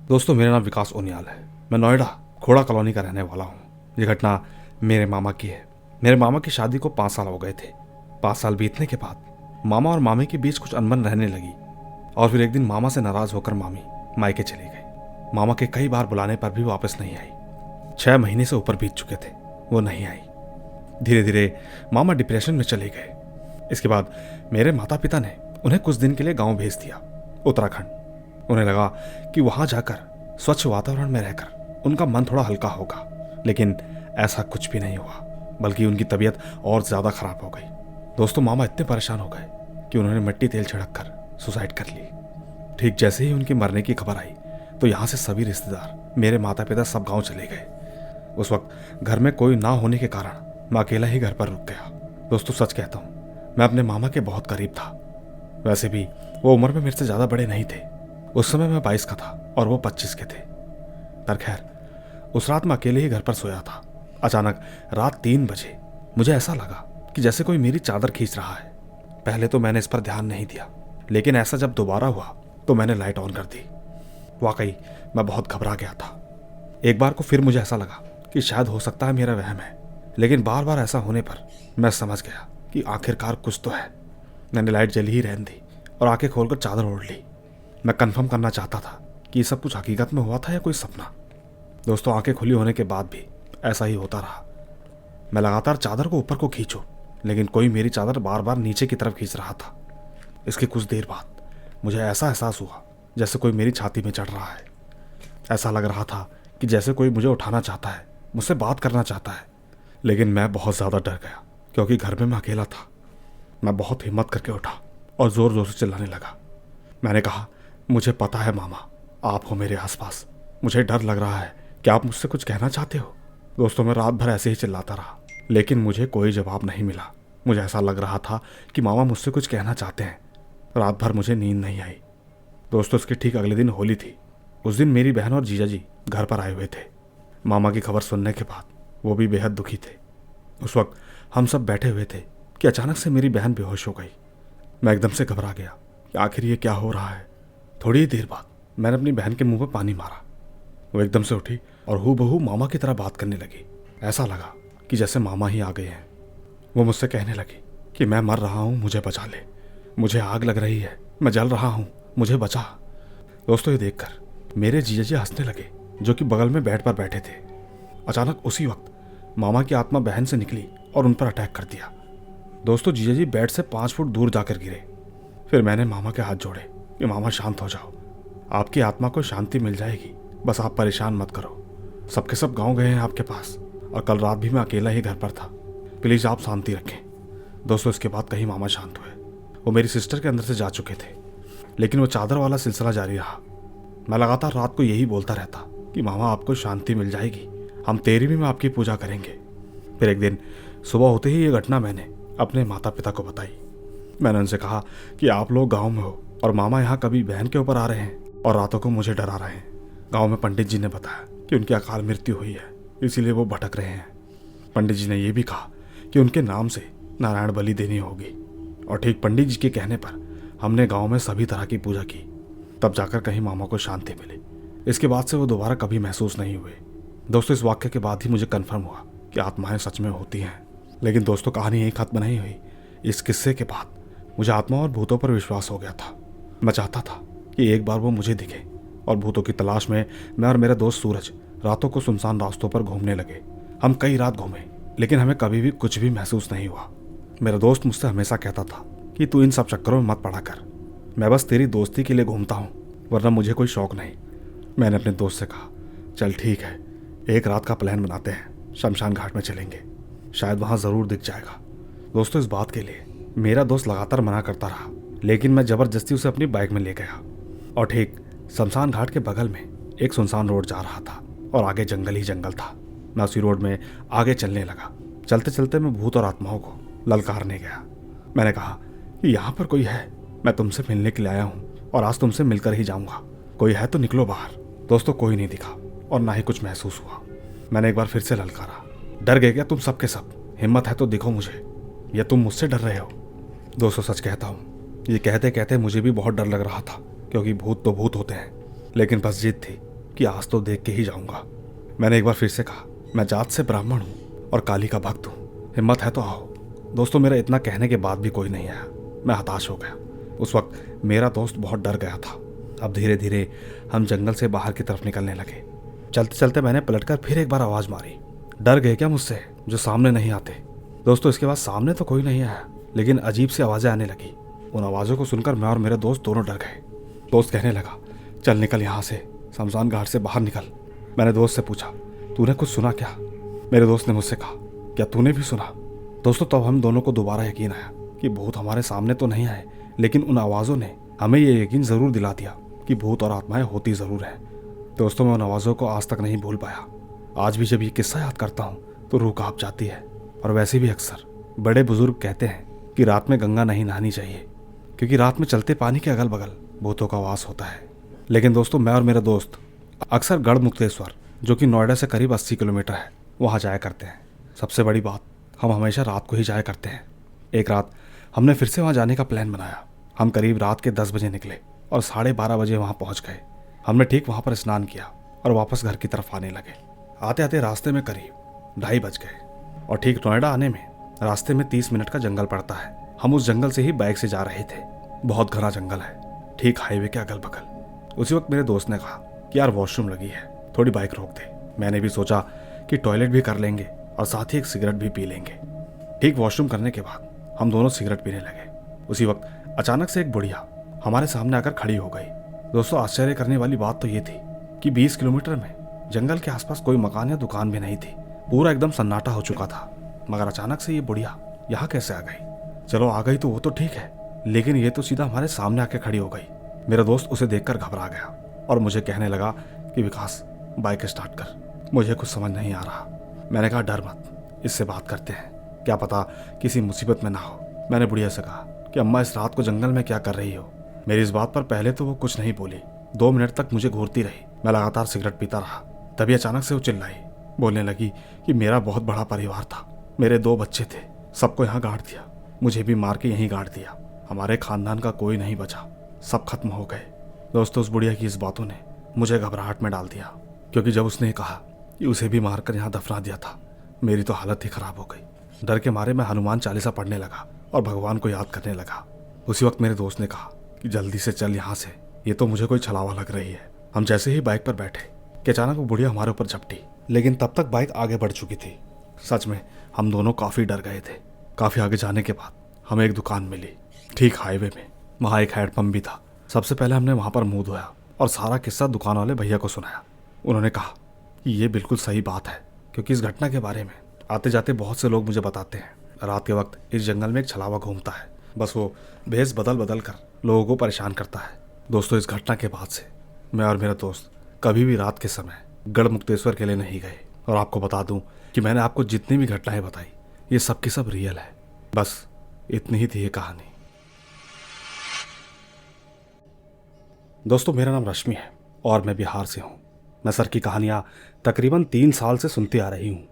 दोस्तों, मेरा नाम विकास उनियाल है। मैं नोएडा खोड़ा कॉलोनी का रहने वाला हूँ। ये घटना मेरे मामा की है। मेरे मामा की शादी को 5 साल हो गए थे। 5 साल बीतने के बाद मामा और मामी के बीच कुछ अनबन रहने लगी और फिर एक दिन मामा से नाराज होकर मामी मायके चली गई। मामा के कई बार बुलाने पर भी वापस नहीं आई। 6 महीने से ऊपर बीत चुके थे, वो नहीं आई। धीरे धीरे मामा डिप्रेशन में चले गए। इसके बाद मेरे माता पिता ने उन्हें कुछ दिन के लिए गाँव भेज दिया, उत्तराखंड। उन्हें लगा कि वहां जाकर स्वच्छ वातावरण में रहकर उनका मन थोड़ा हल्का होगा, लेकिन ऐसा कुछ भी नहीं हुआ, बल्कि उनकी तबीयत और ज्यादा खराब हो गई। दोस्तों, मामा इतने परेशान हो गए कि उन्होंने मिट्टी तेल छिड़क कर सुसाइड कर ली। ठीक जैसे ही उनके मरने की खबर आई तो यहाँ से सभी रिश्तेदार, मेरे माता पिता सब गाँव चले गए। उस वक्त घर में कोई ना होने के कारण मैं अकेला ही घर पर रुक गया। दोस्तों, सच कहता हूँ, मैं अपने मामा के बहुत करीब था। वैसे भी वो उम्र में मेरे से ज्यादा बड़े नहीं थे। उस समय मैं 22 का था और वो 25 के थे। पर खैर, उस रात मैं अकेले ही घर पर सोया था। अचानक रात 3 बजे मुझे ऐसा लगा कि जैसे कोई मेरी चादर खींच रहा है। पहले तो मैंने इस पर ध्यान नहीं दिया, लेकिन ऐसा जब दोबारा हुआ तो मैंने लाइट ऑन कर दी। वाकई मैं बहुत घबरा गया था। एक बार को फिर मुझे ऐसा लगा कि शायद हो सकता है मेरा वहम है, लेकिन बार बार ऐसा होने पर मैं समझ गया कि आखिरकार कुछ तो है। मैंने लाइट जली ही रहने दी और आंखें खोलकर चादर ओढ़ ली। मैं कंफर्म करना चाहता था कि ये सब कुछ हकीकत में हुआ था या कोई सपना। दोस्तों, आंखें खुली होने के बाद भी ऐसा ही होता रहा। मैं लगातार चादर को ऊपर को खींचूं, लेकिन कोई मेरी चादर बार बार नीचे की तरफ खींच रहा था। इसके कुछ देर बाद मुझे ऐसा एहसास हुआ जैसे कोई मेरी छाती में चढ़ रहा है। ऐसा लग रहा था कि जैसे कोई मुझे उठाना चाहता है, मुझसे बात करना चाहता है। लेकिन मैं बहुत ज़्यादा डर गया क्योंकि घर में मैं अकेला था। मैं बहुत हिम्मत करके उठा और ज़ोर ज़ोर से चिल्लाने लगा। मैंने कहा, मुझे पता है मामा, आप हो मेरे आसपास। मुझे डर लग रहा है। क्या आप मुझसे कुछ कहना चाहते हो? दोस्तों, मैं रात भर ऐसे ही चिल्लाता रहा, लेकिन मुझे कोई जवाब नहीं मिला। मुझे ऐसा लग रहा था कि मामा मुझसे कुछ कहना चाहते हैं। रात भर मुझे नींद नहीं आई। दोस्तों, उसके ठीक अगले दिन होली थी। उस दिन मेरी बहन और जीजा जी घर पर आए हुए थे। मामा की खबर सुनने के बाद वो भी बेहद दुखी थे। उस वक्त हम सब बैठे हुए थे कि अचानक से मेरी बहन बेहोश हो गई। मैं एकदम से घबरा गया कि आखिर ये क्या हो रहा है। थोड़ी ही देर बाद मैंने अपनी बहन के मुंह पर पानी मारा। वो एकदम से उठी और हूबहू मामा की तरह बात करने लगी। ऐसा लगा कि जैसे मामा ही आ गए हैं। वो मुझसे कहने लगी कि मैं मर रहा हूँ, मुझे बचा ले। मुझे आग लग रही है, मैं जल रहा हूँ, मुझे बचा। दोस्तों, ये देखकर मेरे जीजा जी हंसने लगे, जो कि बगल में बेड पर बैठे थे। अचानक उसी वक्त मामा की आत्मा बहन से निकली और उन पर अटैक कर दिया। दोस्तों, जीजा जी बेड से 5 फुट दूर जाकर गिरे। फिर मैंने मामा के हाथ जोड़े कि मामा शांत हो जाओ, आपकी आत्मा को शांति मिल जाएगी, बस आप परेशान मत करो। सबके सब गांव गए हैं आपके पास, और कल रात भी मैं अकेला ही घर पर था। प्लीज आप शांति रखें। दोस्तों, इसके बाद कहीं मामा शांत हुए। वो मेरी सिस्टर के अंदर से जा चुके थे, लेकिन वो चादर वाला सिलसिला जारी रहा। मैं लगातार रात को यही बोलता रहता कि मामा आपको शांति मिल जाएगी, हम 13वीं में आपकी पूजा करेंगे। फिर एक दिन सुबह होते ही ये घटना मैंने अपने माता पिता को बताई। मैंने उनसे कहा कि आप लोग गांव में हो और मामा यहाँ कभी बहन के ऊपर आ रहे हैं और रातों को मुझे डरा रहे हैं। गांव में पंडित जी ने बताया कि उनकी अकाल मृत्यु हुई है, इसीलिए वो भटक रहे हैं। पंडित जी ने यह भी कहा कि उनके नाम से नारायण बलि देनी होगी। और ठीक पंडित जी के कहने पर हमने गाँव में सभी तरह की पूजा की, तब जाकर कहीं मामा को शांति मिली। इसके बाद से वो दोबारा कभी महसूस नहीं हुए। दोस्तों, इस वाक्य के बाद ही मुझे कन्फर्म हुआ कि आत्माएं सच में होती हैं। लेकिन दोस्तों, कहानी यही खत्म नहीं हुई। इस किस्से के बाद मुझे आत्मा और भूतों पर विश्वास हो गया था। मैं चाहता था कि एक बार वो मुझे दिखे, और भूतों की तलाश में मैं और मेरा दोस्त सूरज रातों को सुनसान रास्तों पर घूमने लगे। हम कई रात घूमे, लेकिन हमें कभी भी कुछ भी महसूस नहीं हुआ। मेरा दोस्त मुझसे हमेशा कहता था कि तू इन सब चक्करों में मत पड़ा कर, मैं बस तेरी दोस्ती के लिए घूमता हूँ, वरना मुझे कोई शौक नहीं। मैंने अपने दोस्त से कहा, चल ठीक है, एक रात का प्लान बनाते हैं, शमशान घाट में चलेंगे, शायद वहाँ ज़रूर दिख जाएगा। दोस्तों, इस बात के लिए मेरा दोस्त लगातार मना करता रहा, लेकिन मैं ज़बरदस्ती उसे अपनी बाइक में ले गया। और ठीक शमशान घाट के बगल में एक सुनसान रोड जा रहा था और आगे जंगल ही जंगल था। मैं उसी रोड में आगे चलने लगा। चलते चलते मैं भूत और आत्माओं को ललकारने गया। मैंने कहा कि यहाँ पर कोई है, मैं तुमसे मिलने के लिए आया हूँ और आज तुमसे मिलकर ही जाऊँगा, कोई है तो निकलो बाहर। दोस्तों, कोई नहीं दिखा और ना ही कुछ महसूस हुआ। मैंने एक बार फिर से ललकारा, डर गए क्या तुम सब के सब? हिम्मत है तो दिखो मुझे, या तुम मुझसे डर रहे हो? दोस्तों, सच कहता हूँ, ये कहते कहते मुझे भी बहुत डर लग रहा था, क्योंकि भूत तो भूत होते हैं, लेकिन बस जिद थी कि आज तो देख के ही जाऊंगा। मैंने एक बार फिर से कहा, मैं जात से ब्राह्मण हूँ और काली का भक्त हूँ, हिम्मत है तो आओ। दोस्तों मेरा इतना कहने के बाद भी कोई नहीं आया। मैं हताश हो गया। उस वक्त मेरा दोस्त बहुत डर गया था। अब धीरे धीरे हम जंगल से बाहर की तरफ निकलने लगे। चलते चलते मैंने पलटकर फिर एक बार आवाज़ मारी। डर गए क्या मुझसे जो सामने नहीं आते? दोस्तों इसके बाद सामने तो कोई नहीं आया, लेकिन अजीब सी आवाज़ें आने लगी। उन आवाज़ों को सुनकर मैं और मेरे दोस्त दोनों डर गए। दोस्त कहने लगा, चल निकल यहाँ से, शमशान घाट से बाहर निकल। मैंने दोस्त से पूछा, तूने कुछ सुना क्या? मेरे दोस्त ने मुझसे कहा, क्या तूने भी सुना? दोस्तों तब हम दोनों को दोबारा यकीन आया कि भूत हमारे सामने तो नहीं आए, लेकिन उन आवाज़ों ने हमें ये यकीन ज़रूर दिला दिया कि भूत और आत्माएं होती ज़रूर हैं। दोस्तों मैं उन आवाज़ों को आज तक नहीं भूल पाया। आज भी जब ये किस्सा याद करता हूँ तो रूह कांप जाती है। और वैसे भी अक्सर बड़े बुजुर्ग कहते हैं कि रात में गंगा नहीं नहानी चाहिए, क्योंकि रात में चलते पानी के अगल बगल भूतों का वास होता है। लेकिन दोस्तों मैं और मेरे दोस्त अक्सर गढ़मुक्तेश्वर, जो कि नोएडा से करीब 80 किलोमीटर है, वहाँ जाया करते हैं। सबसे बड़ी बात, हम हमेशा रात को ही जाया करते हैं। एक रात हमने फिर से वहाँ जाने का प्लान बनाया। हम करीब रात के 10 बजे निकले और 12:30 बजे वहाँ पहुँच गए। हमने ठीक वहाँ पर स्नान किया और वापस घर की तरफ आने लगे। आते आते रास्ते में करीब 2:30 बज गए और ठीक नोएडा आने में रास्ते में 30 मिनट का जंगल पड़ता है। हम उस जंगल से ही बाइक से जा रहे थे। बहुत घना जंगल है, ठीक हाईवे के अगल बगल। उसी वक्त मेरे दोस्त ने कहा कि यार वॉशरूम लगी है, थोड़ी बाइक रोक दे। मैंने भी सोचा कि टॉयलेट भी कर लेंगे और साथ ही एक सिगरेट भी पी लेंगे। ठीक वॉशरूम करने के बाद हम दोनों सिगरेट पीने लगे। उसी वक्त अचानक से एक बुढ़िया हमारे सामने आकर खड़ी हो गई। दोस्तों आश्चर्य करने वाली बात तो ये थी कि 20 किलोमीटर में जंगल के आसपास कोई मकान या दुकान भी नहीं थी। पूरा एकदम सन्नाटा हो चुका था। मगर अचानक से ये बुढ़िया यहाँ कैसे आ गई? चलो आ गई तो वो तो ठीक है, लेकिन ये तो सीधा हमारे सामने आके खड़ी हो गई। मेरा दोस्त उसे देखकर घबरा गया और मुझे कहने लगा कि विकास बाइक स्टार्ट कर, मुझे कुछ समझ नहीं आ रहा। मैंने कहा डर मत, इससे बात करते हैं, क्या पता किसी मुसीबत में ना हो। मैंने बुढ़िया से कहा कि अम्मा इस रात को जंगल में क्या कर रही हो? मेरी इस बात पर पहले तो वो कुछ नहीं बोली। 2 मिनट तक मुझे घूरती रही। मैं लगातार सिगरेट पीता रहा। तभी अचानक से वो चिल्लाई, बोलने लगी कि मेरा बहुत बड़ा परिवार था, मेरे 2 बच्चे थे, सबको यहाँ गाड़ दिया, मुझे भी मार के यहीं गाड़ दिया। हमारे खानदान का कोई नहीं बचा, सब खत्म हो गए। दोस्तों उस बुढ़िया की इस बातों ने मुझे घबराहट में डाल दिया, क्योंकि जब उसने कहा कि उसे भी मारकर यहाँ दफना दिया था, मेरी तो हालत ही खराब हो गई। डर के मारे मैं हनुमान चालीसा पढ़ने लगा और भगवान को याद करने लगा। उसी वक्त मेरे दोस्त ने कहा कि जल्दी से चल यहाँ से, ये तो मुझे कोई छलावा लग रही है। हम जैसे ही बाइक पर बैठे कि अचानक वो बुढ़िया हमारे ऊपर झपटी, लेकिन तब तक बाइक आगे बढ़ चुकी थी। सच में हम दोनों काफ़ी डर गए थे। काफ़ी आगे जाने के बाद हमें एक दुकान मिली, ठीक हाईवे में। वहाँ एक हैंडपम्प भी था। सबसे पहले हमने वहाँ पर मुँह धोया और सारा किस्सा दुकान वाले भैया को सुनाया। उन्होंने कहा कि ये बिल्कुल सही बात है, क्योंकि इस घटना के बारे में आते जाते बहुत से लोग मुझे बताते हैं। रात के वक्त इस जंगल में एक छलावा घूमता है, बस वो भेष बदल बदल कर लोगों को परेशान करता है। दोस्तों इस घटना के बाद से मैं और मेरा दोस्त कभी भी रात के समय गढ़मुक्तेश्वर के लिए नहीं गए। और आपको बता दूं कि मैंने आपको जितनी भी घटनाएं बताई, ये सब की सब रियल है। बस इतनी ही थी ये कहानी। दोस्तों मेरा नाम रश्मि है और मैं बिहार से हूँ। मैं सर की कहानियाँ तकरीबन 3 साल से सुनती आ रही हूँ,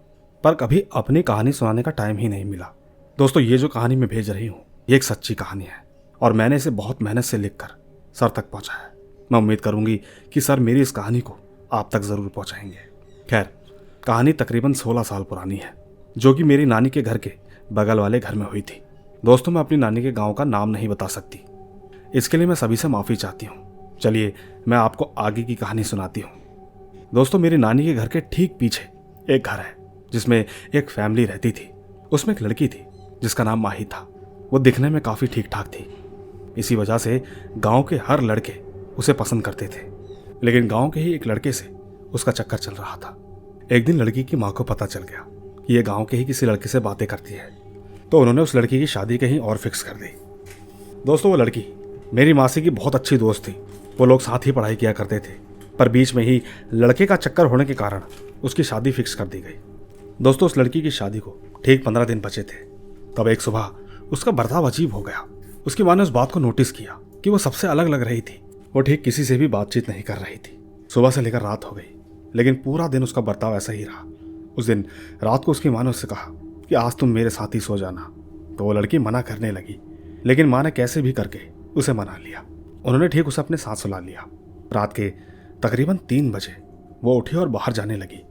पर कभी अपनी कहानी सुनाने का टाइम ही नहीं मिला। दोस्तों ये जो कहानी मैं भेज रही हूँ, ये एक सच्ची कहानी है और मैंने इसे बहुत मेहनत से लिखकर सर तक पहुँचाया है। मैं उम्मीद करूँगी कि सर मेरी इस कहानी को आप तक ज़रूर पहुँचाएंगे। खैर कहानी तकरीबन 16 साल पुरानी है, जो कि मेरी नानी के घर के बगल वाले घर में हुई थी। दोस्तों मैं अपनी नानी के गांव का नाम नहीं बता सकती, इसके लिए मैं सभी से माफ़ी चाहती हूँ। चलिए मैं आपको आगे की कहानी सुनाती हूँ। दोस्तों मेरी नानी के घर के ठीक पीछे एक घर है जिसमें एक फैमिली रहती थी। उसमें एक लड़की थी जिसका नाम माही था। वो दिखने में काफ़ी ठीक ठाक थी, इसी वजह से गांव के हर लड़के उसे पसंद करते थे। लेकिन गांव के ही एक लड़के से उसका चक्कर चल रहा था। एक दिन लड़की की माँ को पता चल गया कि ये गांव के ही किसी लड़के से बातें करती है, तो उन्होंने उस लड़की की शादी कहीं और फिक्स कर दी। दोस्तों वो लड़की मेरी मासी की बहुत अच्छी दोस्त थी। वो लोग साथ ही पढ़ाई किया करते थे, पर बीच में ही लड़के का चक्कर होने के कारण उसकी शादी फिक्स कर दी गई। दोस्तों उस लड़की की शादी को ठीक 15 दिन बचे थे। तब एक सुबह उसका बर्ताव अजीब हो गया। उसकी माँ ने उस बात को नोटिस किया कि वो सबसे अलग लग रही थी। वो ठीक किसी से भी बातचीत नहीं कर रही थी। सुबह से लेकर रात हो गई, लेकिन पूरा दिन उसका बर्ताव ऐसा ही रहा। उस दिन रात को उसकी माँ ने उससे कहा कि आज तुम मेरे साथ ही सो जाना। तो वो लड़की मना करने लगी, लेकिन माँ ने कैसे भी करके उसे मना लिया। उन्होंने ठीक उसे अपने साथ सुला लिया। रात के तकरीबन 3 बजे वो उठी और बाहर जाने लगी,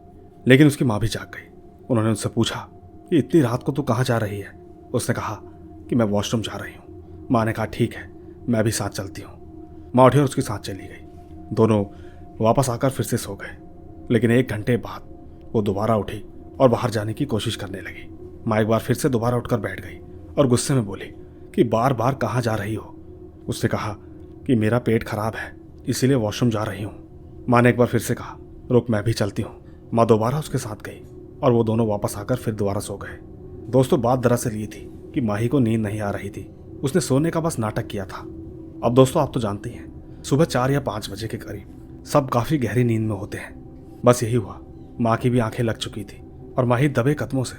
लेकिन उसकी माँ भी जाग गई। उन्होंने उससे पूछा कि इतनी रात को तू कहाँ जा रही है। उसने कहा कि मैं वॉशरूम जा रही हूँ। माँ ने कहा ठीक है, मैं भी साथ चलती हूँ। माँ उठी और उसके साथ चली गई। दोनों वापस आकर फिर से सो गए, लेकिन 1 घंटे बाद वो दोबारा उठी और बाहर जाने की कोशिश करने लगी। माँ एक बार फिर से दोबारा उठकर बैठ गई और गुस्से में बोली कि बार बार कहाँ जा रही हो। उसने कहा कि मेरा पेट खराब है, इसीलिए वॉशरूम जा रही हूँ। माँ ने एक बार फिर से कहा रुक, मैं भी चलती हूँ। माँ दोबारा उसके साथ गई और वो दोनों वापस आकर फिर दोबारा सो गए। दोस्तों, बात दरअसल ये थी कि माही को नींद नहीं आ रही थी। उसने सोने का बस नाटक किया था। अब दोस्तों, आप तो जानते हैं सुबह 4 या 5 बजे के करीब सब काफी गहरी नींद में होते हैं। बस यही हुआ, माँ की भी आंखें लग चुकी थी और माही दबे कदमों से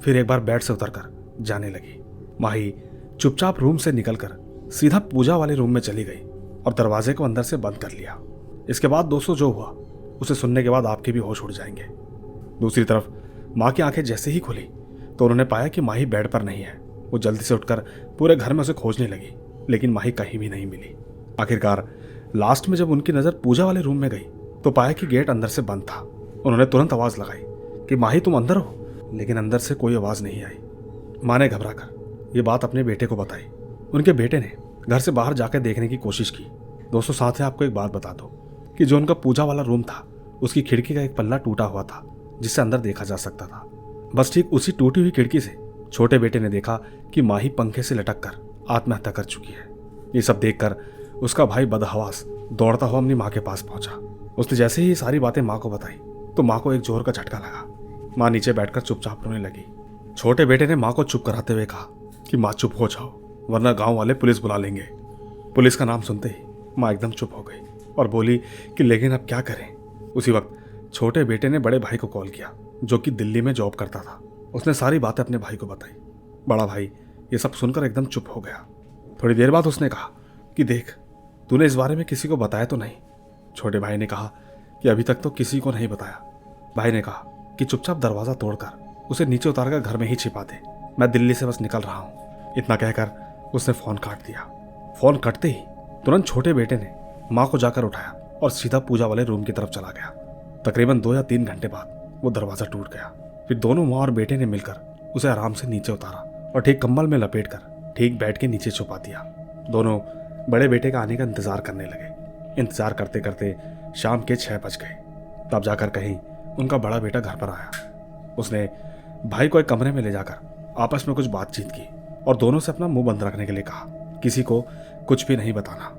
फिर एक बार बेड से उतरकर जाने लगी। माही चुपचाप रूम से निकलकर सीधा पूजा वाले रूम में चली गई और दरवाजे को अंदर से बंद कर लिया। इसके बाद दोस्तों जो हुआ उसे सुनने के बाद आपके भी होश उड़ जाएंगे। दूसरी तरफ माँ की आंखें जैसे ही खुली तो उन्होंने पाया कि माही बेड पर नहीं है। वो जल्दी से उठकर पूरे घर में उसे खोजने लगी, लेकिन माही कहीं भी नहीं मिली। आखिरकार लास्ट में जब उनकी नज़र पूजा वाले रूम में गई तो पाया कि गेट अंदर से बंद था। उन्होंने तुरंत आवाज़ लगाई कि माही तुम अंदर हो, लेकिन अंदर से कोई आवाज़ नहीं आई। माँ ने घबरा कर ये बात अपने बेटे को बताई। उनके बेटे ने घर से बाहर जाकर देखने की कोशिश की। दोस्तों, साथ ही आपको एक बात बता दो कि जो उनका पूजा वाला रूम था उसकी खिड़की का एक पल्ला टूटा हुआ था जिससे अंदर देखा जा सकता था। बस ठीक उसी टूटी हुई खिड़की से छोटे बेटे ने देखा कि माही पंखे से लटक कर आत्महत्या कर चुकी है। ये सब देखकर उसका भाई बदहवास दौड़ता हुआ अपनी माँ के पास पहुंचा। उसने जैसे ही ये सारी बातें माँ को बताई तो माँ को एक जोर का झटका लगा। माँ नीचे बैठकर चुपचाप रोने लगी। छोटे बेटे ने माँ को चुप कराते हुए कहा कि माँ चुप हो जाओ, वरना गांव वाले पुलिस बुला लेंगे। पुलिस का नाम सुनते ही माँ एकदम चुप हो गई और बोली कि लेकिन अब क्या करें। उसी वक्त छोटे बेटे ने बड़े भाई को कॉल किया जो कि दिल्ली में जॉब करता था। उसने सारी बातें अपने भाई को बताई। बड़ा भाई ये सब सुनकर एकदम चुप हो गया। थोड़ी देर बाद उसने कहा कि देख, तूने इस बारे में किसी को बताया तो नहीं। छोटे भाई ने कहा कि अभी तक तो किसी को नहीं बताया। भाई ने कहा कि चुपचाप दरवाज़ा तोड़कर उसे नीचे उतारकर घर में ही छिपा दे, मैं दिल्ली से बस निकल रहा हूँ। इतना कहकर उसने फ़ोन काट दिया। फ़ोन कटते ही तुरंत छोटे बेटे ने माँ को जाकर उठाया और सीधा पूजा वाले रूम की तरफ चला गया। तकरीबन 2 या 3 घंटे बाद वो दरवाज़ा टूट गया। फिर दोनों माँ और बेटे ने मिलकर उसे आराम से नीचे उतारा और ठीक कंबल में लपेटकर ठीक बेड के नीचे छुपा दिया। दोनों बड़े बेटे का आने का इंतज़ार करने लगे। इंतज़ार करते करते शाम के 6 बज गए। तब जाकर कहीं उनका बड़ा बेटा घर पर आया। उसने भाई को एक कमरे में ले जाकर आपस में कुछ बातचीत की और दोनों से अपना मुंह बंद रखने के लिए कहा, किसी को कुछ भी नहीं बताना।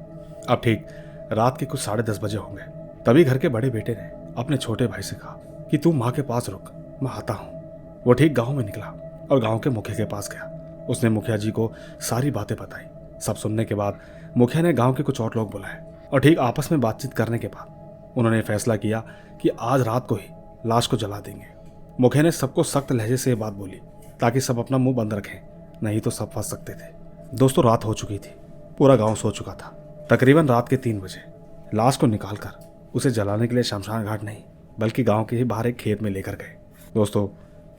अब ठीक रात के कुछ 10:30 बजे होंगे। तभी घर के बड़े बेटे ने अपने छोटे भाई से कहा कि तू माँ के पास रुक, मैं आता हूँ। वो ठीक गांव में निकला और गांव के मुखिया के पास गया। उसने मुखिया जी को सारी बातें बताई। सब सुनने के बाद मुखिया ने गांव के कुछ और लोग बुलाए और ठीक आपस में बातचीत करने के बाद उन्होंने फैसला किया कि आज रात को ही लाश को जला देंगे। मुखिया ने सबको सख्त लहजे से ये बात बोली ताकि सब अपना मुंह बंद रखें, नहीं तो सब फंस सकते थे। दोस्तों, रात हो चुकी थी। पूरा गांव सो चुका था। तकरीबन रात के 3 बजे लाश को निकालकर उसे जलाने के लिए शमशान घाट नहीं बल्कि गांव के ही बाहर एक खेत में लेकर गए। दोस्तों,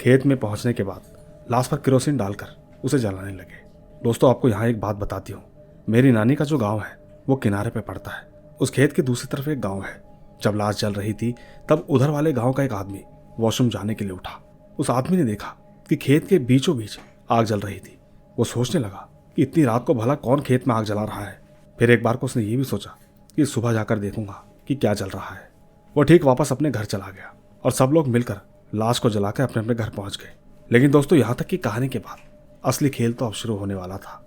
खेत में पहुंचने के बाद लाश पर केरोसिन डालकर उसे जलाने लगे। दोस्तों, आपको यहाँ एक बात बताती हूँ। मेरी नानी का जो गाँव है वो किनारे पे पड़ता है। उस खेत की दूसरी तरफ एक गाँव है। जब लाश जल रही थी तब उधर वाले गाँव का एक आदमी वॉशरूम जाने के लिए उठा। उस आदमी ने देखा कि खेत के बीचों बीच आग जल रही थी। वो सोचने लगा कि इतनी रात को भला कौन खेत में आग जला रहा है। फिर एक बार को उसने ये भी सोचा कि सुबह जाकर देखूंगा कि क्या जल रहा है। वो ठीक वापस अपने घर चला गया और सब लोग मिलकर लाश को जलाकर अपने अपने घर पहुंच गए। लेकिन दोस्तों, यहाँ तक की कहानी के बाद असली खेल तो अब शुरू होने वाला था,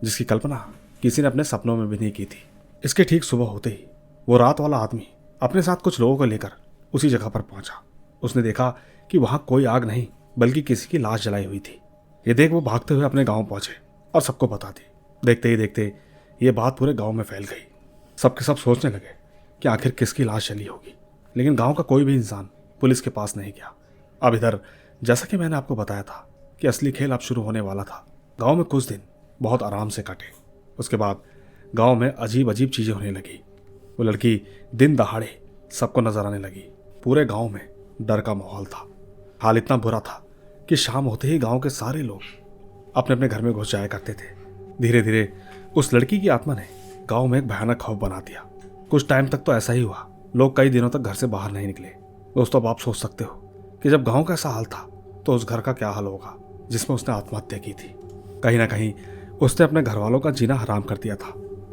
जिसकी कल्पना किसी ने अपने सपनों में भी नहीं की थी। इसके ठीक सुबह होते ही वो रात वाला आदमी अपने साथ कुछ लोगों को लेकर उसी जगह पर पहुंचा। उसने देखा कि वहां कोई आग नहीं बल्कि किसी की लाश जलाई हुई थी। ये देख वो भागते हुए अपने गांव पहुंचे और सबको बता दी। देखते ही देखते ये बात पूरे गांव में फैल गई। सबके सब सोचने लगे कि आखिर किसकी लाश जली होगी, लेकिन गांव का कोई भी इंसान पुलिस के पास नहीं गया। अब इधर जैसा कि मैंने आपको बताया था कि असली खेल अब शुरू होने वाला था। गांव में कुछ दिन बहुत आराम से कटे। उसके बाद गांव में अजीब अजीब चीजें होने लगी। वो लड़की दिन दहाड़े सबको नजर आने लगी। पूरे गांव में डर का माहौल था। हाल इतना बुरा था कि शाम होते ही गांव के सारे लोग अपने अपने घर में घुस जाया करते थे। धीरे धीरे उस लड़की की आत्मा ने गांव में एक भयानक खौफ बना दिया। कुछ टाइम तक तो ऐसा ही हुआ लोग कई दिनों तक घर से बाहर नहीं निकले। दोस्तों, अब आप सोच सकते हो कि जब गांव का ऐसा हाल था तो उस घर का क्या हाल होगा जिसमें उसने आत्महत्या की थी। कहीं ना कहीं उसने अपने घर वालों का जीना हराम कर दिया था।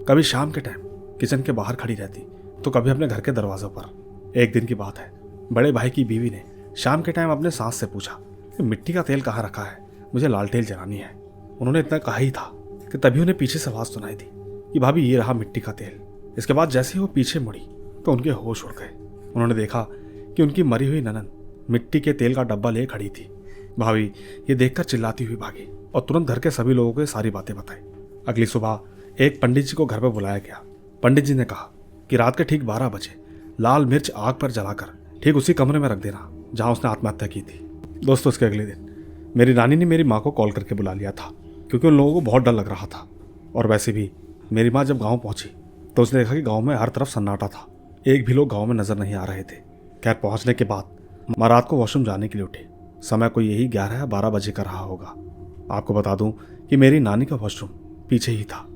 कभी शाम के टाइम किचन के बाहर खड़ी रहती तो कभी अपने घर के दरवाजों पर। एक दिन की बात है, बड़े भाई की बीवी ने शाम के टाइम अपने सास से पूछा कि मिट्टी का तेल कहाँ रखा है, मुझे लालटेन जलानी है। उन्होंने इतना कहा ही था कि तभी उन्हें पीछे से आवाज सुनाई दी कि भाभी ये रहा मिट्टी का तेल। इसके बाद जैसे ही वो पीछे मुड़ी तो उनके होश उड़ गए। उन्होंने देखा कि उनकी मरी हुई ननद मिट्टी के तेल का डब्बा ले खड़ी थी। भाभी ये देखकर चिल्लाती हुई भागी और तुरंत घर के सभी लोगों को सारी बातें बताई। अगली सुबह एक पंडित जी को घर पर बुलाया गया। पंडित जी ने कहा कि रात के ठीक 12 बजे लाल मिर्च आग पर जलाकर ठीक उसी कमरे में रख देना जहां उसने आत्महत्या की थी। दोस्तों, इसके अगले दिन मेरी नानी ने मेरी माँ को कॉल करके बुला लिया था क्योंकि उन लोगों को बहुत डर लग रहा था। और वैसे भी मेरी माँ जब गाँव पहुंची तो उसने देखा कि गाँव में हर तरफ सन्नाटा था, एक भी लोग गाँव में नजर नहीं आ रहे थे। खैर, पहुंचने के बाद माँ रात को वॉशरूम जाने के लिए उठी। समय कोई यही 11 या 12 बजे का रहा होगा। आपको बता दूं कि मेरी नानी का वॉशरूम पीछे ही था।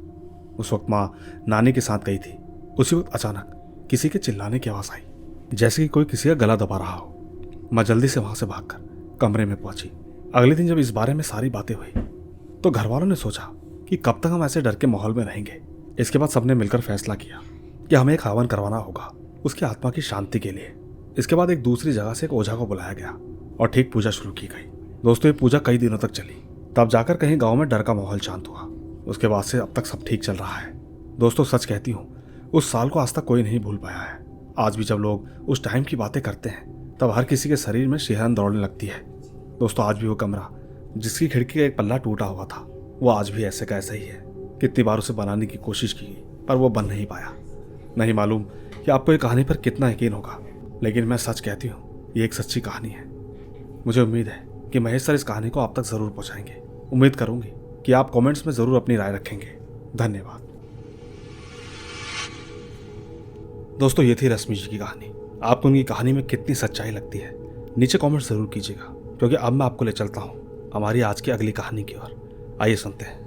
उस वक्त माँ नानी के साथ गई थी। उसी वक्त अचानक किसी के चिल्लाने की आवाज आई, जैसे कि कोई किसी का गला दबा रहा हो। माँ जल्दी से वहां से भागकर कमरे में पहुंची। अगले दिन जब इस बारे में सारी बातें हुई तो घर वालों ने सोचा कि कब तक हम ऐसे डर के माहौल में रहेंगे। इसके बाद सबने मिलकर फैसला किया कि हमें एक हवन करवाना होगा उसकी आत्मा की शांति के लिए। इसके बाद एक दूसरी जगह से एक ओझा को बुलाया गया और ठीक पूजा शुरू की गई। दोस्तों, ये पूजा कई दिनों तक चली, तब जाकर कहीं गांव में डर का माहौल शांत हुआ। उसके बाद से अब तक सब ठीक चल रहा है। दोस्तों, सच कहती हूँ, उस साल को आज तक कोई नहीं भूल पाया है। आज भी जब लोग उस टाइम की बातें करते हैं तब हर किसी के शरीर में शिहरन दौड़ने लगती है। दोस्तों, आज भी वो कमरा जिसकी खिड़की का एक पल्ला टूटा हुआ था वो आज भी ऐसे का ऐसा ही है। कितनी बार उसे बनाने की कोशिश की पर वो बन नहीं पाया। नहीं मालूम कि आपको ये कहानी पर कितना यकीन होगा, लेकिन मैं सच कहती हूँ, ये एक सच्ची कहानी है। मुझे उम्मीद है कि महेश सर इस कहानी को आप तक जरूर पहुंचाएंगे। उम्मीद करूंगी कि आप कमेंट्स में जरूर अपनी राय रखेंगे। धन्यवाद। दोस्तों, ये थी रश्मि जी की कहानी। आपको उनकी कहानी में कितनी सच्चाई लगती है नीचे कमेंट जरूर कीजिएगा, क्योंकि अब मैं आपको ले चलता हूँ हमारी आज की अगली कहानी की ओर। आइए सुनते हैं।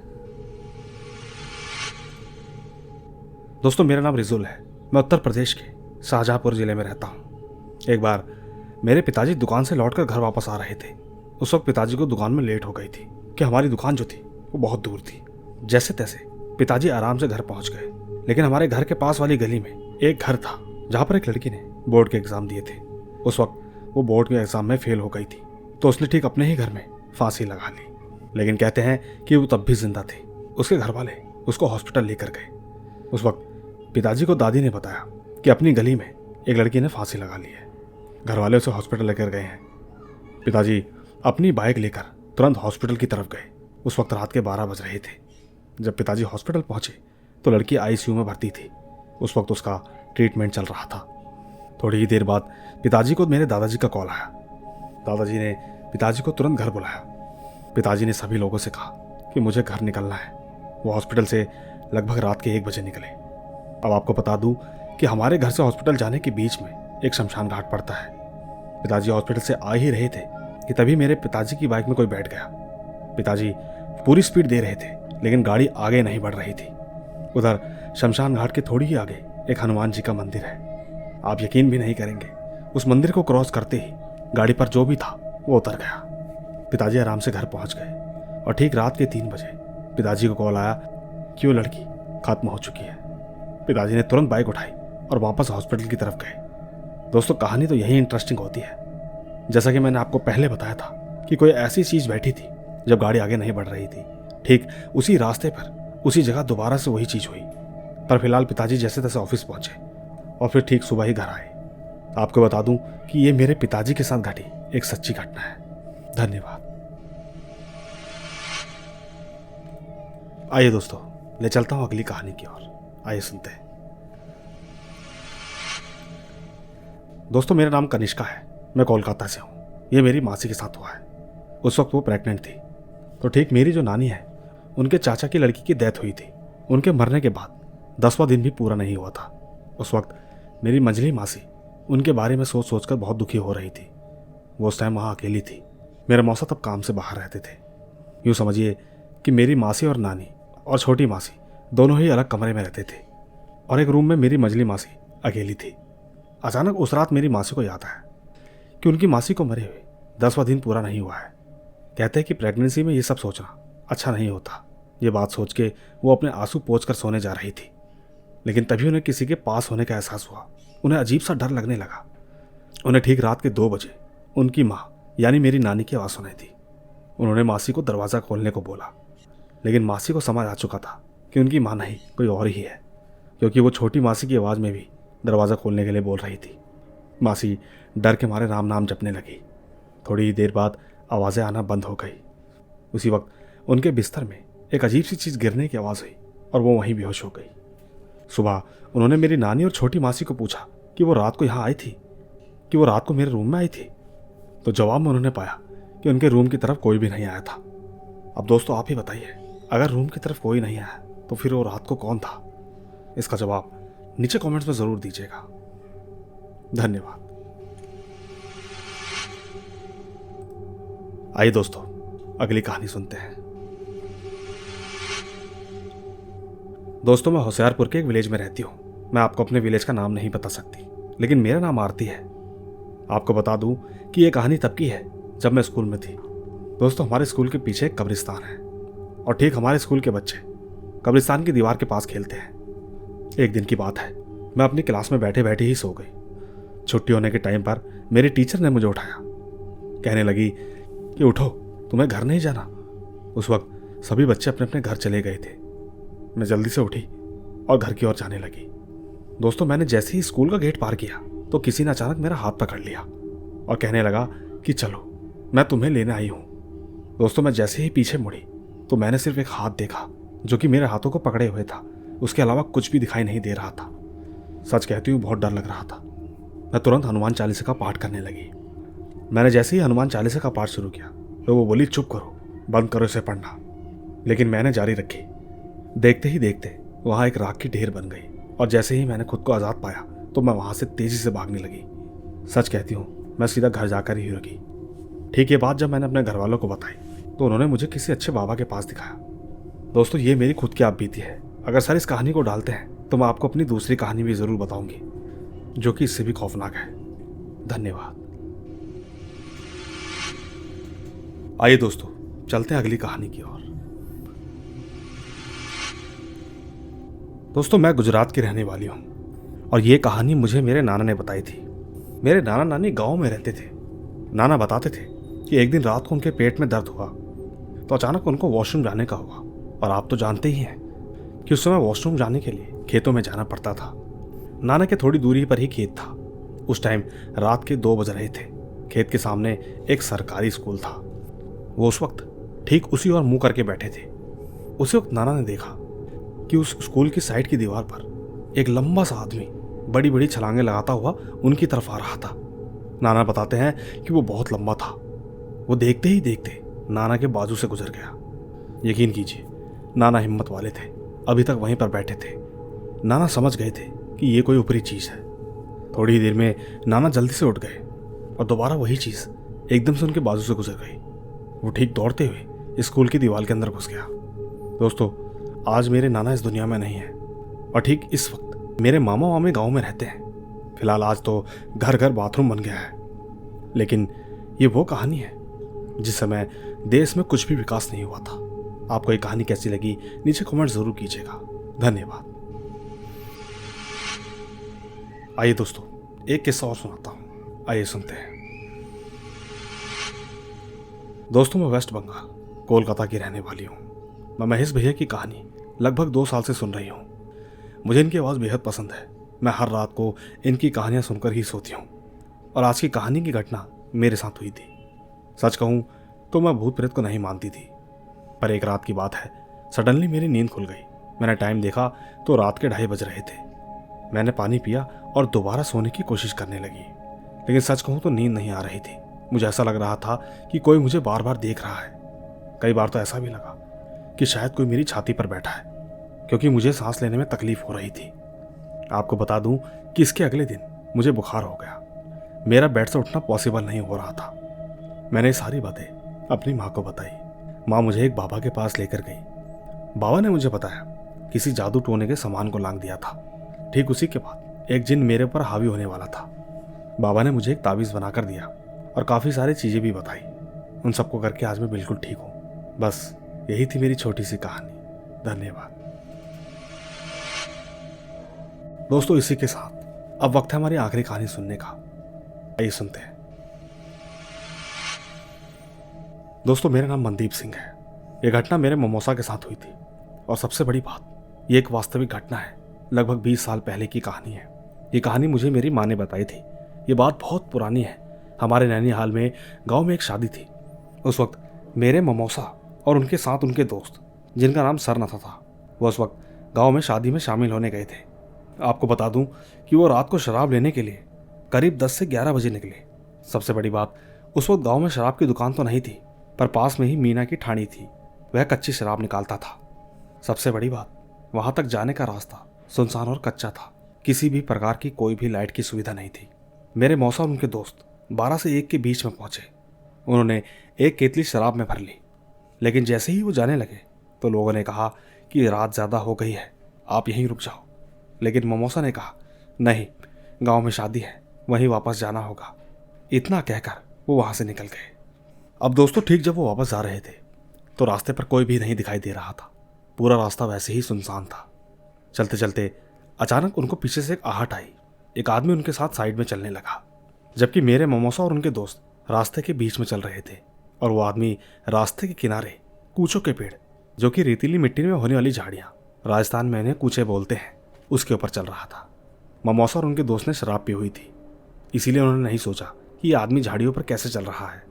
दोस्तों, मेरा नाम रिजुल है। मैं उत्तर प्रदेश के शाहजहांपुर जिले में रहता हूँ। एक बार मेरे पिताजी दुकान से लौटकर घर वापस आ रहे थे। उस वक्त पिताजी को दुकान में लेट हो गई थी कि हमारी दुकान जो थी वो बहुत दूर थी। जैसे तैसे पिताजी आराम से घर पहुंच गए, लेकिन हमारे घर के पास वाली गली में एक घर था जहां पर एक लड़की ने बोर्ड के एग्जाम दिए थे। उस वक्त वो बोर्ड के एग्जाम में फेल हो गई थी, तो उसने ठीक अपने ही घर में फांसी लगा ली। लेकिन कहते हैं कि वो तब भी जिंदा थी। उसके घर वाले उसको हॉस्पिटल लेकर गए। उस वक्त पिताजी को दादी ने बताया कि अपनी गली में एक लड़की ने फांसी लगा ली है। घर वाले उसे हॉस्पिटल लेकर गए हैं। पिताजी अपनी बाइक लेकर तुरंत हॉस्पिटल की तरफ गए। उस वक्त रात के 12 बज रहे थे। जब पिताजी हॉस्पिटल पहुंचे तो लड़की आईसीयू में भर्ती थी। उस वक्त उसका ट्रीटमेंट चल रहा था। थोड़ी ही देर बाद पिताजी को मेरे दादाजी का कॉल आया। दादाजी ने पिताजी को तुरंत घर बुलाया। पिताजी ने सभी लोगों से कहा कि मुझे घर निकलना है। वो हॉस्पिटल से लगभग रात के 1 बजे निकले। अब आपको बता दूं कि हमारे घर से हॉस्पिटल जाने के बीच में एक शमशान घाट पड़ता है। पिताजी हॉस्पिटल से आ ही रहे थे कि तभी मेरे पिताजी की बाइक में कोई बैठ गया। पिताजी पूरी स्पीड दे रहे थे, लेकिन गाड़ी आगे नहीं बढ़ रही थी। उधर शमशान घाट के थोड़ी ही आगे एक हनुमान जी का मंदिर है। आप यकीन भी नहीं करेंगे, उस मंदिर को क्रॉस करते ही गाड़ी पर जो भी था वो उतर गया। पिताजी आराम से घर पहुंच गए और ठीक रात के 3 बजे पिताजी को कॉल आया कि वो लड़की खत्म हो चुकी है। पिताजी ने तुरंत बाइक उठाई और वापस हॉस्पिटल की तरफ गए। दोस्तों, कहानी तो यही इंटरेस्टिंग होती है। जैसा कि मैंने आपको पहले बताया था कि कोई ऐसी चीज बैठी थी जब गाड़ी आगे नहीं बढ़ रही थी। ठीक उसी रास्ते पर उसी जगह दोबारा से वही चीज हुई। पर फिलहाल पिताजी जैसे तैसे ऑफिस पहुंचे और फिर ठीक सुबह ही घर आए। आपको बता दूं कि ये मेरे पिताजी के साथ घटी एक सच्ची घटना है। धन्यवाद। आइए दोस्तों, ले चलता हूं अगली कहानी की ओर। आइए सुनते हैं। दोस्तों, मेरा नाम कनिष्का है। मैं कोलकाता से हूँ। ये मेरी मासी के साथ हुआ है। उस वक्त वो प्रेग्नेंट थी। तो ठीक मेरी जो नानी है उनके चाचा की लड़की की डेथ हुई थी। उनके मरने के बाद 10वां दिन भी पूरा नहीं हुआ था। उस वक्त मेरी मंझली मासी उनके बारे में सोच सोचकर बहुत दुखी हो रही थी। वो उस टाइम वहाँ अकेली थी। मेरे मौसा तब काम से बाहर रहते थे। यूँ समझिए कि मेरी मासी और नानी और छोटी मासी दोनों ही अलग कमरे में रहते थे और एक रूम में मेरी मंझली मासी अकेली थी। अचानक उस रात मेरी मासी को याद आया कि उनकी मासी को मरे हुए 10वां दिन पूरा नहीं हुआ है। कहते हैं कि प्रेगनेंसी में ये सब सोचना अच्छा नहीं होता। ये बात सोच के वो अपने आंसू पोंछ कर सोने जा रही थी, लेकिन तभी उन्हें किसी के पास होने का एहसास हुआ। उन्हें अजीब सा डर लगने लगा। उन्हें ठीक रात के 2 बजे उनकी माँ यानी मेरी नानी की आवाज़ सुनाई थी। उन्होंने मासी को दरवाज़ा खोलने को बोला, लेकिन मासी को समझ आ चुका था कि उनकी माँ नहीं कोई और ही है, क्योंकि वो छोटी मासी की आवाज़ में भी दरवाज़ा खोलने के लिए बोल रही थी। मासी डर के मारे राम नाम जपने लगी। थोड़ी ही देर बाद आवाज़ें आना बंद हो गई। उसी वक्त उनके बिस्तर में एक अजीब सी चीज़ गिरने की आवाज़ हुई और वो वहीं बेहोश हो गई। सुबह उन्होंने मेरी नानी और छोटी मासी को पूछा कि वो रात को यहाँ आई थी, कि वो रात को मेरे रूम में आई थी। तो जवाब में उन्होंने पाया कि उनके रूम की तरफ कोई भी नहीं आया था। अब दोस्तों आप ही बताइए, अगर रूम की तरफ कोई नहीं आया तो फिर वो रात को कौन था? इसका जवाब नीचे कमेंट्स में ज़रूर दीजिएगा। धन्यवाद। आइए दोस्तों अगली कहानी सुनते हैं। दोस्तों मैं होशियारपुर के एक विलेज में रहती हूँ। मैं आपको अपने विलेज का नाम नहीं बता सकती, लेकिन मेरा नाम आरती है। आपको बता दूं कि ये कहानी तब की है जब मैं स्कूल में थी। दोस्तों हमारे स्कूल के पीछे एक कब्रिस्तान है और ठीक हमारे स्कूल के बच्चे कब्रिस्तान की दीवार के पास खेलते हैं। एक दिन की बात है, मैं अपनी क्लास में बैठे बैठे ही सो गई। छुट्टी होने के टाइम पर मेरी टीचर ने मुझे उठाया। कहने लगी कि उठो, तुम्हें घर नहीं जाना। उस वक्त सभी बच्चे अपने अपने घर चले गए थे। मैं जल्दी से उठी और घर की ओर जाने लगी। दोस्तों मैंने जैसे ही स्कूल का गेट पार किया तो किसी ने अचानक मेरा हाथ पकड़ लिया और कहने लगा कि चलो मैं तुम्हें लेने आई हूँ। दोस्तों मैं जैसे ही पीछे मुड़ी तो मैंने सिर्फ एक हाथ देखा जो कि मेरे हाथों को पकड़े हुए था। उसके अलावा कुछ भी दिखाई नहीं दे रहा था। सच कहती हूँ बहुत डर लग रहा था। मैं तुरंत हनुमान चालीसा का पाठ करने लगी। मैंने जैसे ही हनुमान चालीसा का पाठ शुरू किया तो वो बोली चुप करो, बंद करो इसे पढ़ना। लेकिन मैंने जारी रखी। देखते ही देखते वहाँ एक राख की ढेर बन गई और जैसे ही मैंने खुद को आज़ाद पाया तो मैं वहाँ से तेज़ी से भागने लगी। सच कहती हूँ मैं सीधा घर जाकर ही रुकी। ठीक ये बात जब मैंने अपने घर वालों को बताई तो उन्होंने मुझे किसी अच्छे बाबा के पास दिखाया। दोस्तों ये मेरी खुद की आप बीती है। अगर सर इस कहानी को डालते हैं तो मैं आपको अपनी दूसरी कहानी भी ज़रूर बताऊंगी जो कि इससे भी खौफनाक है। धन्यवाद। आइए दोस्तों चलते हैं अगली कहानी की ओर। दोस्तों मैं गुजरात की रहने वाली हूँ और ये कहानी मुझे मेरे नाना ने बताई थी। मेरे नाना नानी गांव में रहते थे। नाना बताते थे कि एक दिन रात को उनके पेट में दर्द हुआ तो अचानक उनको वॉशरूम जाने का हुआ। और आप तो जानते ही हैं कि उस समय वॉशरूम जाने के लिए खेतों में जाना पड़ता था। नाना के थोड़ी दूरी पर ही खेत था। उस टाइम रात के 2 बज रहे थे। खेत के सामने एक सरकारी स्कूल था। वो उस वक्त ठीक उसी ओर मुंह करके बैठे थे। उसी वक्त नाना ने देखा कि उस स्कूल की साइड की दीवार पर एक लंबा सा आदमी बड़ी बड़ी छलांगे लगाता हुआ उनकी तरफ आ रहा था। नाना बताते हैं कि वो बहुत लंबा था। वो देखते ही देखते नाना के बाजू से गुजर गया। यकीन कीजिए नाना हिम्मत वाले थे, अभी तक वहीं पर बैठे थे। नाना समझ गए थे कि ये कोई ऊपरी चीज़ है। थोड़ी ही देर में नाना जल्दी से उठ गए और दोबारा वही चीज़ एकदम से उनके बाजू से गुजर गई। वो ठीक दौड़ते हुए स्कूल की दीवार के अंदर घुस गया। दोस्तों आज मेरे नाना इस दुनिया में नहीं है और ठीक इस वक्त मेरे मामा मामी गांव में रहते हैं। फिलहाल आज तो घर घर बाथरूम बन गया है, लेकिन ये वो कहानी है जिस समय देश में कुछ भी विकास नहीं हुआ था। आपको ये कहानी कैसी लगी नीचे कमेंट जरूर कीजिएगा। धन्यवाद। आइए दोस्तों एक किस्सा और सुनाता हूँ, आइए सुनते हैं। दोस्तों मैं वेस्ट बंगाल कोलकाता की रहने वाली हूँ। मैं महेश भैया की कहानी लगभग 2 साल से सुन रही हूँ। मुझे इनकी आवाज़ बेहद पसंद है। मैं हर रात को इनकी कहानियाँ सुनकर ही सोती हूँ और आज की कहानी की घटना मेरे साथ हुई थी। सच कहूँ तो मैं भूत प्रेत को नहीं मानती थी, पर एक रात की बात है, सडनली मेरी नींद खुल गई। मैंने टाइम देखा तो रात के 2:30 बज रहे थे। मैंने पानी पिया और दोबारा सोने की कोशिश करने लगी, लेकिन सच कहूँ तो नींद नहीं आ रही थी। मुझे ऐसा लग रहा था कि कोई मुझे बार बार देख रहा है। कई बार तो ऐसा भी लगा कि शायद कोई मेरी छाती पर बैठा है, क्योंकि मुझे सांस लेने में तकलीफ हो रही थी। आपको बता दूं कि इसके अगले दिन मुझे बुखार हो गया। मेरा बेड से उठना पॉसिबल नहीं हो रहा था। मैंने सारी बातें अपनी माँ को बताई। माँ मुझे एक बाबा के पास लेकर गई। बाबा ने मुझे बताया किसी जादू टोने के सामान को लांग दिया था। ठीक उसी के बाद एक जिन मेरे ऊपर हावी होने वाला था। बाबा ने मुझे एक ताबीज़ बनाकर दिया और काफ़ी सारी चीज़ें भी बताई। उन सबको करके आज मैं बिल्कुल ठीक हूँ। बस यही थी मेरी छोटी सी कहानी। धन्यवाद दोस्तों। इसी के साथ अब वक्त है हमारी आखिरी कहानी सुनने का। आइए सुनते हैं। दोस्तों मेरा नाम मनदीप सिंह है। यह घटना मेरे ममोसा के साथ हुई थी और सबसे बड़ी बात, ये एक वास्तविक घटना है। लगभग 20 साल पहले की कहानी है। ये कहानी मुझे मेरी माँ ने बताई थी। ये बात बहुत पुरानी है। हमारे नैनीहाल में गांव में एक शादी थी। उस वक्त मेरे ममोसा और उनके साथ उनके दोस्त, जिनका नाम सरनाथा था, वो उस वक्त गांव में शादी में शामिल होने गए थे। आपको बता दूं कि वो रात को शराब लेने के लिए करीब 10 से 11 बजे निकले। सबसे बड़ी बात, उस वक्त गांव में शराब की दुकान तो नहीं थी, पर पास में ही मीना की ठाणी थी। वह कच्ची शराब निकालता था। सबसे बड़ी बात, वहां तक जाने का रास्ता सुनसान और कच्चा था। किसी भी प्रकार की कोई भी लाइट की सुविधा नहीं थी। मेरे मौसा और उनके दोस्त 12 से 1 के बीच में पहुंचे। उन्होंने एक केतली शराब में भर ली, लेकिन जैसे ही वो जाने लगे तो लोगों ने कहा कि रात ज़्यादा हो गई है, आप यहीं रुक जाओ। लेकिन ममोसा ने कहा, नहीं, गांव में शादी है, वहीं वापस जाना होगा। इतना कहकर वो वहां से निकल गए। अब दोस्तों, ठीक जब वो वापस जा रहे थे तो रास्ते पर कोई भी नहीं दिखाई दे रहा था। पूरा रास्ता वैसे ही सुनसान था। चलते चलते अचानक उनको पीछे से एक आहट आई। एक आदमी उनके साथ साइड में चलने लगा, जबकि मेरे ममोसा और उनके दोस्त रास्ते के बीच में चल रहे थे। और वो आदमी रास्ते के किनारे कूचों के पेड़, जो कि रेतीली मिट्टी में होने वाली झाड़ियां, राजस्थान में इन्हें कूचे बोलते हैं, उसके ऊपर चल रहा था। ममोसा और उनके दोस्त ने शराब पी हुई थी, इसीलिए उन्होंने नहीं सोचा कि ये आदमी झाड़ियों पर कैसे चल रहा है।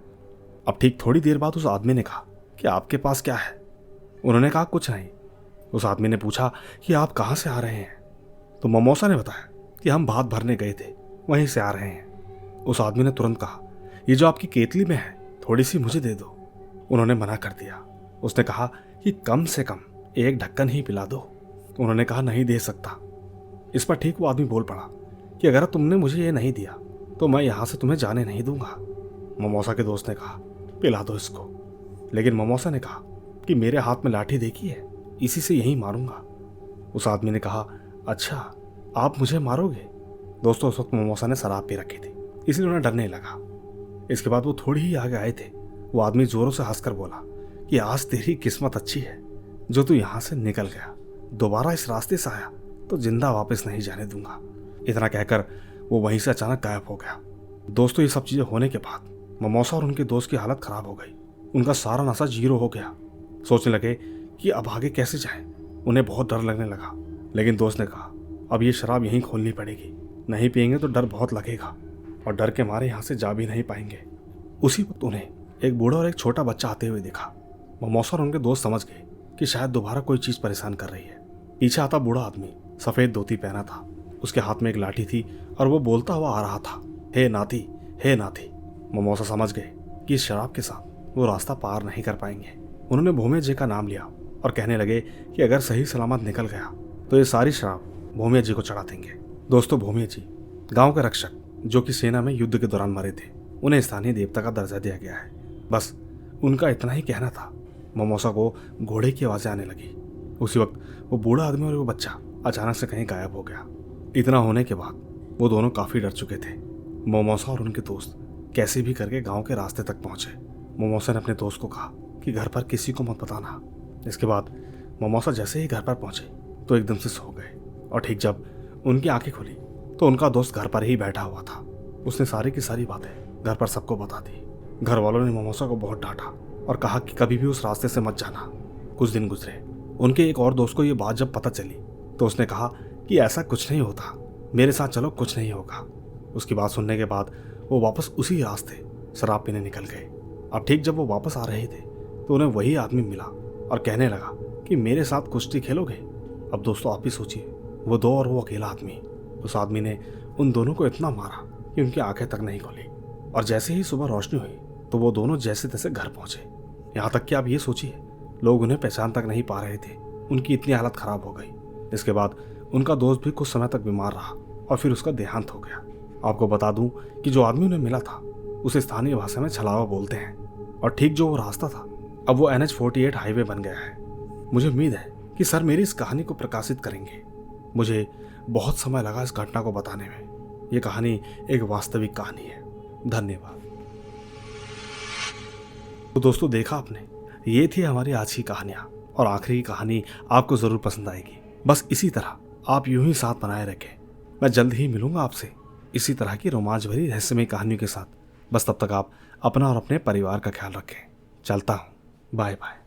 अब ठीक थोड़ी देर बाद उस आदमी ने कहा कि आपके पास क्या है? उन्होंने कहा, कुछ नहीं। उस आदमी ने पूछा कि आप कहाँ से आ रहे हैं? तो ममोसा ने बताया कि हम भात भरने गए थे, वहीं से आ रहे हैं। उस आदमी ने तुरंत कहा, ये जो आपकी केतली में है, थोड़ी सी मुझे दे दो। उन्होंने मना कर दिया। उसने कहा कि कम से कम एक ढक्कन ही पिला दो। उन्होंने कहा, नहीं दे सकता। इस पर ठीक वो आदमी बोल पड़ा कि अगर तुमने मुझे ये नहीं दिया तो मैं यहाँ से तुम्हें जाने नहीं दूंगा। ममोसा के दोस्त ने कहा, पिला दो इसको। लेकिन ममोसा ने कहा कि मेरे हाथ में लाठी देखी है, इसी से यही मारूंगा। उस आदमी ने कहा, अच्छा, आप मुझे मारोगे? दोस्तों, उस वक्त ममोसा ने शराब पी रखी थी, इसलिए उन्हें डर नहीं लगा। इसके बाद वो थोड़ी ही आगे आए थे। वो आदमी जोरों से हंसकर बोला कि आज तेरी किस्मत अच्छी है जो तू यहाँ से निकल गया। दोबारा इस रास्ते से आया तो जिंदा वापस नहीं जाने दूंगा। इतना कहकर वो वहीं से अचानक गायब हो गया। दोस्तों, ये सब चीजें होने के बाद ममोसा और उनके दोस्त की हालत खराब हो गई। उनका सारा नशा जीरो हो गया। सोचने लगे कि अब आगे कैसे जाएं। उन्हें बहुत डर लगने लगा। लेकिन दोस्त ने कहा, अब ये शराब यहीं खोलनी पड़ेगी, नहीं पियेंगे तो डर बहुत लगेगा और डर के मारे यहाँ से जा भी नहीं पाएंगे। उसी वक्त उन्हें एक बूढ़ा और एक छोटा बच्चा आते हुए दिखा। ममोसा और उनके दोस्त समझ गए कि शायद दोबारा कोई चीज परेशान कर रही है। पीछे आता बूढ़ा आदमी सफेद धोती पहना था, उसके हाथ में एक लाठी थी और वो बोलता हुआ आ रहा था, हे नाती, हे नाती। ममोसा समझ गए कि इस शराब के साथ वो रास्ता पार नहीं कर पाएंगे। उन्होंने भूमिया जी का नाम लिया और कहने लगे कि अगर सही सलामत निकल गया तो ये सारी शराब भूमिया जी को चढ़ा देंगे। दोस्तों, भूमिया जी गांव के रक्षक, जो कि सेना में युद्ध के दौरान मरे थे, उन्हें स्थानीय देवता का दर्जा दिया गया है। बस उनका इतना ही कहना था। ममोसा को घोड़े की आवाजें आने लगी। उसी वक्त वो बूढ़ा आदमी और वो बच्चा अचानक से कहीं गायब हो गया। इतना होने के बाद वो दोनों काफी डर चुके थे। ममोसा और उनके दोस्त कैसे भी करके गांव के रास्ते तक पहुंचे। ममोसा ने अपने दोस्त को कहा कि घर पर किसी को मत बताना। इसके बाद ममोसा जैसे ही घर पर पहुंचे तो एकदम से सो गए और ठीक जब उनकी आंखें खुली तो उनका दोस्त घर पर ही बैठा हुआ था। उसने सारी की सारी बातें घर पर सबको बता दी। घर वालों ने ममोसा को बहुत डांटा और कहा कि कभी भी उस रास्ते से मत जाना। कुछ दिन गुजरे। उनके एक और दोस्त को ये बात जब पता चली तो उसने कहा कि ऐसा कुछ नहीं होता, मेरे साथ चलो, कुछ नहीं होगा। उसकी बात सुनने के बाद वो वापस उसी रास्ते शराब पीने निकल गए। अब ठीक जब वो वापस आ रहे थे तो उन्हें वही आदमी मिला और कहने लगा कि मेरे साथ कुश्ती खेलोगे? अब दोस्तों, आप ही सोचिए, वो दो और वो अकेला आदमी। उस आदमी ने उन दोनों को इतना मारा कि उनकी आंखें तक नहीं खुली। और जैसे ही सुबह रोशनी हुई तो वो दोनों जैसे तैसे घर पहुंचे। यहाँ तक कि आप ये सोचिए, लोग उन्हें पहचान तक नहीं पा रहे थे, उनकी इतनी हालत खराब हो गई। इसके बाद उनका दोस्त भी कुछ समय तक बीमार रहा और फिर उसका देहांत हो गया। आपको बता दूं कि जो आदमी उन्हें मिला था उसे स्थानीय भाषा में छलावा बोलते हैं और ठीक जो वो रास्ता था अब वो NH-48 हाईवे बन गया है। मुझे उम्मीद है कि सर मेरी इस कहानी को प्रकाशित करेंगे। मुझे बहुत समय लगा इस घटना को बताने में। ये कहानी एक वास्तविक कहानी है। धन्यवाद। तो दोस्तों, देखा आपने, ये थी हमारी आज की कहानियाँ, और आखिरी कहानी आपको ज़रूर पसंद आएगी। बस इसी तरह आप यूं ही साथ बनाए रखें। मैं जल्द ही मिलूंगा आपसे इसी तरह की रोमांच भरी रहस्यमय कहानियों के साथ। बस तब तक आप अपना और अपने परिवार का ख्याल रखें। चलता हूँ। Bye bye.